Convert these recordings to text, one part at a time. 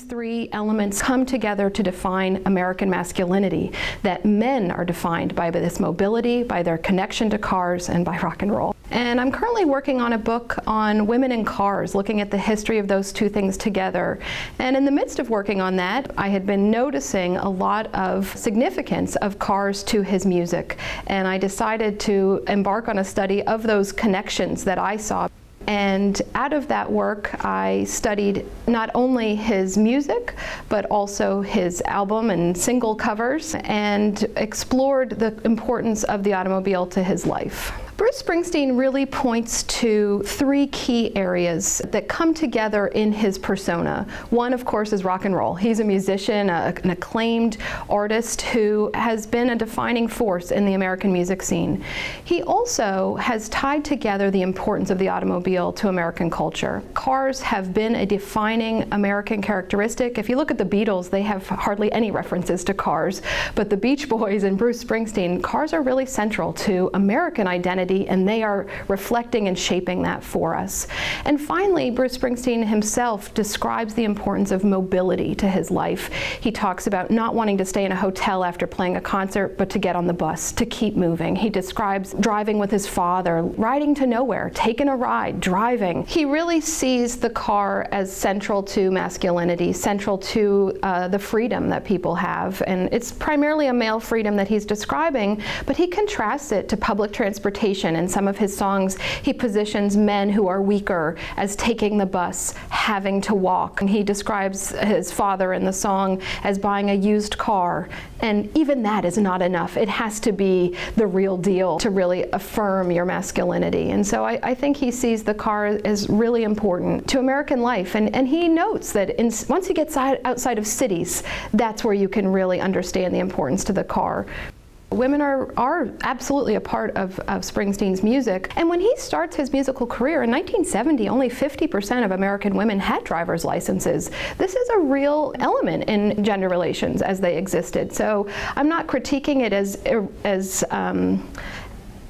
three elements come together to define American masculinity, that men are defined by this mobility, by their connection to cars, and by rock and roll. And I'm currently working on a book on women in cars, looking at the history of those two things together. And in the midst of working on that, I had been noticing a lot of significance of cars to his music. And I decided to embark on a study of those connections that I saw. And out of that work, I studied not only his music, but also his album and single covers, and explored the importance of the automobile to his life. Bruce Springsteen really points to three key areas that come together in his persona. One, of course, is rock and roll. He's a musician, an acclaimed artist who has been a defining force in the American music scene. He also has tied together the importance of the automobile to American culture. Cars have been a defining American characteristic. If you look at the Beatles, they have hardly any references to cars, but the Beach Boys and Bruce Springsteen, cars are really central to American identity, and they are reflecting and shaping that for us. And finally, Bruce Springsteen himself describes the importance of mobility to his life. He talks about not wanting to stay in a hotel after playing a concert, but to get on the bus, to keep moving. He describes driving with his father, riding to nowhere, taking a ride, driving. He really sees the car as central to masculinity, central to the freedom that people have. And it's primarily a male freedom that he's describing, but he contrasts it to public transportation. In some of his songs, he positions men who are weaker as taking the bus, having to walk. And he describes his father in the song as buying a used car. And even that is not enough. It has to be the real deal to really affirm your masculinity. And so I think he sees the car as really important to American life. And he notes that once you get outside of cities, that's where you can really understand the importance to the car. Women are absolutely a part of Springsteen's music. And when he starts his musical career in 1970, only 50% of American women had driver's licenses. This is a real element in gender relations as they existed. So I'm not critiquing it as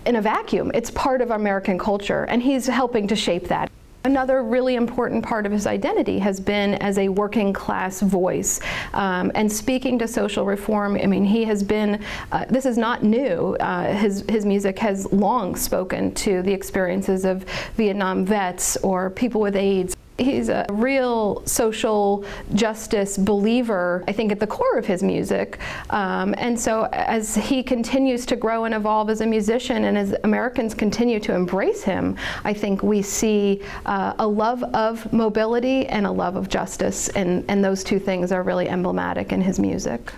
in a vacuum. It's part of American culture, and he's helping to shape that. Another really important part of his identity has been as a working class voice, and speaking to social reform. I mean, he has been, this is not new, his music has long spoken to the experiences of Vietnam vets or people with AIDS. He's a real social justice believer, I think, at the core of his music. And so as he continues to grow and evolve as a musician, and as Americans continue to embrace him, I think we see a love of mobility and a love of justice, and those two things are really emblematic in his music.